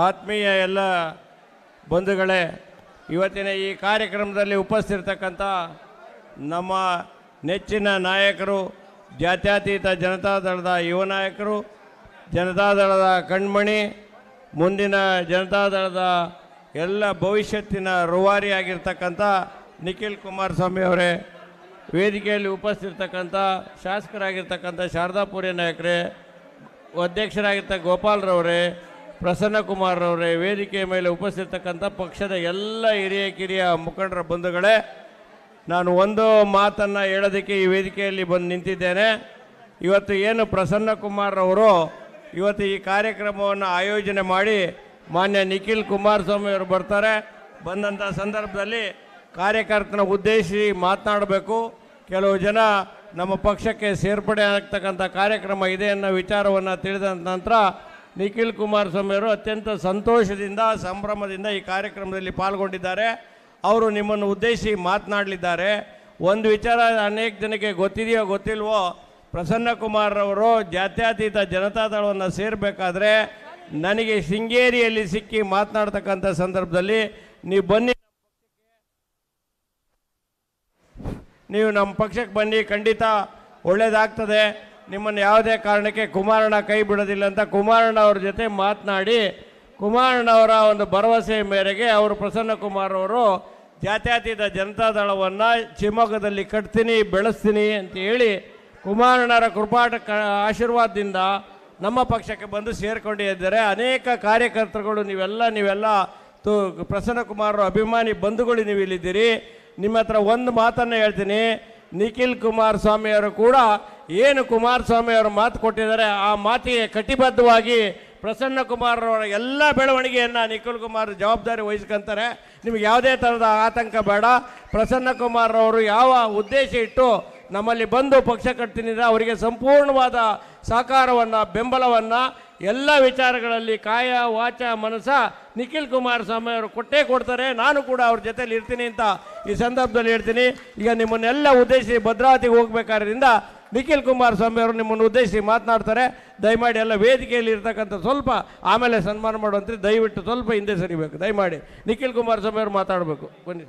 ಆತ್ಮೀಯ ಎಲ್ಲ ಬಂಧುಗಳೇ, ಇವತ್ತಿನ ಈ ಕಾರ್ಯಕ್ರಮದಲ್ಲಿ ಉಪಸ್ಥಿತರ್ತಕ್ಕಂಥ ನಮ್ಮ ನೆಚ್ಚಿನ ನಾಯಕರು, ಜಾತ್ಯತೀತ ಜನತಾದಳದ ಯುವ ನಾಯಕರು, ಜನತಾದಳದ ಕಣ್ಮಣಿ, ಮುಂದಿನ ಜನತಾದಳದ ಎಲ್ಲ ಭವಿಷ್ಯತ್ತಿನ ರೂವಾರಿಯಾಗಿರ್ತಕ್ಕಂಥ ನಿಖಿಲ್ ಕುಮಾರಸ್ವಾಮಿ ಅವರೇ, ವೇದಿಕೆಯಲ್ಲಿ ಉಪಸ್ಥಿತರ್ತಕ್ಕಂಥ ಶಾಸಕರಾಗಿರ್ತಕ್ಕಂಥ ಶಾರದಾಪುರಿ ನಾಯಕರೇ, ಅಧ್ಯಕ್ಷರಾಗಿರ್ತಕ್ಕ ಗೋಪಾಲ್ರವರೇ, ಪ್ರಸನ್ನ ಕುಮಾರ್ರವರೇ, ವೇದಿಕೆಯ ಮೇಲೆ ಉಪಸ್ಥಿತಕ್ಕಂಥ ಪಕ್ಷದ ಎಲ್ಲ ಹಿರಿಯ ಕಿರಿಯ ಮುಖಂಡರ ಬಂಧುಗಳೇ, ನಾನು ಒಂದು ಮಾತನ್ನು ಹೇಳೋದಕ್ಕೆ ಈ ವೇದಿಕೆಯಲ್ಲಿ ಬಂದು ನಿಂತಿದ್ದೇನೆ. ಇವತ್ತು ಏನು ಪ್ರಸನ್ನ ಕುಮಾರ್ರವರು ಇವತ್ತು ಈ ಕಾರ್ಯಕ್ರಮವನ್ನು ಆಯೋಜನೆ ಮಾಡಿ ಮಾನ್ಯ ನಿಖಿಲ್ ಕುಮಾರಸ್ವಾಮಿ ಅವರು ಬರ್ತಾರೆ, ಬಂದಂಥ ಸಂದರ್ಭದಲ್ಲಿ ಕಾರ್ಯಕರ್ತನ ಉದ್ದೇಶಿಸಿ ಮಾತನಾಡಬೇಕು. ಕೆಲವು ಜನ ನಮ್ಮ ಪಕ್ಷಕ್ಕೆ ಸೇರ್ಪಡೆ ಆಗ್ತಕ್ಕಂಥ ಕಾರ್ಯಕ್ರಮ ಇದೆ ಅನ್ನೋ ವಿಚಾರವನ್ನು ತಿಳಿದ ನಂತರ ನಿಖಿಲ್ ಕುಮಾರಸ್ವಾಮಿ ಅವರು ಅತ್ಯಂತ ಸಂತೋಷದಿಂದ ಸಂಭ್ರಮದಿಂದ ಈ ಕಾರ್ಯಕ್ರಮದಲ್ಲಿ ಪಾಲ್ಗೊಂಡಿದ್ದಾರೆ. ಅವರು ನಿಮ್ಮನ್ನು ಉದ್ದೇಶಿಸಿ ಮಾತನಾಡಲಿದ್ದಾರೆ. ಒಂದು ವಿಚಾರ ಅನೇಕ ಜನಕ್ಕೆ ಗೊತ್ತಿದೆಯೋ ಗೊತ್ತಿಲ್ವೋ, ಪ್ರಸನ್ನ ಕುಮಾರ್ರವರು ಜಾತ್ಯತೀತ ಜನತಾದಳವನ್ನು ಸೇರಬೇಕಾದ್ರೆ ನನಗೆ ಶೃಂಗೇರಿಯಲ್ಲಿ ಸಿಕ್ಕಿ ಮಾತನಾಡ್ತಕ್ಕಂಥ ಸಂದರ್ಭದಲ್ಲಿ ನೀವು ನಮ್ಮ ಪಕ್ಷಕ್ಕೆ ಬನ್ನಿ, ಖಂಡಿತ ಒಳ್ಳೆಯದಾಗ್ತದೆ, ನಿಮ್ಮನ್ನು ಯಾವುದೇ ಕಾರಣಕ್ಕೆ ಕುಮಾರಣ್ಣ ಕೈ ಬಿಡೋದಿಲ್ಲ ಅಂತ ಕುಮಾರಣ್ಣ ಅವ್ರ ಜೊತೆ ಮಾತನಾಡಿ ಕುಮಾರಣ್ಣವರ ಒಂದು ಭರವಸೆ ಮೇರೆಗೆ ಅವರು ಪ್ರಸನ್ನ ಕುಮಾರ್ ಅವರು ಜಾತ್ಯತೀತ ಜನತಾದಳವನ್ನು ಶಿವಮೊಗ್ಗದಲ್ಲಿ ಕಟ್ತೀನಿ, ಬೆಳೆಸ್ತೀನಿ ಅಂತ ಹೇಳಿ ಕುಮಾರಣ್ಣರ ಕೃಪಾಟ ಆಶೀರ್ವಾದದಿಂದ ನಮ್ಮ ಪಕ್ಷಕ್ಕೆ ಬಂದು ಸೇರಿಕೊಂಡಿದ್ದಾರೆ. ಅನೇಕ ಕಾರ್ಯಕರ್ತರುಗಳು ನೀವೆಲ್ಲ ಪ್ರಸನ್ನ ಕುಮಾರ್ ಅಭಿಮಾನಿ ಬಂಧುಗಳು ನೀವು ಇಲ್ಲಿದ್ದೀರಿ. ನಿಮ್ಮ ಹತ್ರ ಒಂದು ಮಾತನ್ನು ಹೇಳ್ತೀನಿ, ನಿಖಿಲ್ ಕುಮಾರಸ್ವಾಮಿ ಅವರು ಕೂಡ ಏನು ಕುಮಾರಸ್ವಾಮಿ ಅವರು ಮಾತು ಕೊಟ್ಟಿದ್ದಾರೆ ಆ ಮಾತಿಗೆ ಕಟಿಬದ್ಧವಾಗಿ ಪ್ರಸನ್ನ ಕುಮಾರ್ ಅವರ ಎಲ್ಲ ಬೆಳವಣಿಗೆಯನ್ನು ನಿಖಿಲ್ ಕುಮಾರ್ ಜವಾಬ್ದಾರಿ ವಹಿಸ್ಕೊಂತಾರೆ. ನಿಮಗೆ ಯಾವುದೇ ಥರದ ಆತಂಕ ಬೇಡ. ಪ್ರಸನ್ನ ಕುಮಾರ್ ಅವರು ಯಾವ ಉದ್ದೇಶ ಇಟ್ಟು ನಮ್ಮಲ್ಲಿ ಬಂದು ಪಕ್ಷ ಕಟ್ತಿನಿದ್ರೆ ಅವರಿಗೆ ಸಂಪೂರ್ಣವಾದ ಸಹಕಾರವನ್ನು, ಬೆಂಬಲವನ್ನು ಎಲ್ಲ ವಿಚಾರಗಳಲ್ಲಿ ಕಾಯ ವಾಚ ಮನಸ ನಿಖಿಲ್ ಕುಮಾರಸ್ವಾಮಿ ಅವರು ಕೊಟ್ಟೇ ಕೊಡ್ತಾರೆ. ನಾನು ಕೂಡ ಅವ್ರ ಜೊತೆಲಿ ಇರ್ತೀನಿ ಅಂತ ಈ ಸಂದರ್ಭದಲ್ಲಿ ಹೇಳ್ತೀನಿ. ಈಗ ನಿಮ್ಮನ್ನೆಲ್ಲ ಉದ್ದೇಶಿಸಿ ಭದ್ರಾವತಿಗೆ ಹೋಗಬೇಕಾದ್ರಿಂದ ನಿಖಿಲ್ ಕುಮಾರಸ್ವಾಮಿ ಅವರು ನಿಮ್ಮನ್ನು ಉದ್ದೇಶಿಸಿ ಮಾತನಾಡ್ತಾರೆ. ದಯಮಾಡಿ ಎಲ್ಲ ವೇದಿಕೆಯಲ್ಲಿ ಇರ್ತಕ್ಕಂಥ ಸ್ವಲ್ಪ ಆಮೇಲೆ ಸನ್ಮಾನ ಮಾಡುವಂತೆ ದಯವಿಟ್ಟು ಸ್ವಲ್ಪ ಹಿಂದೆ ಸರಿಬೇಕು. ದಯಮಾಡಿ ನಿಖಿಲ್ ಕುಮಾರಸ್ವಾಮಿ ಅವರು ಮಾತಾಡಬೇಕು. ಬನ್ನಿ.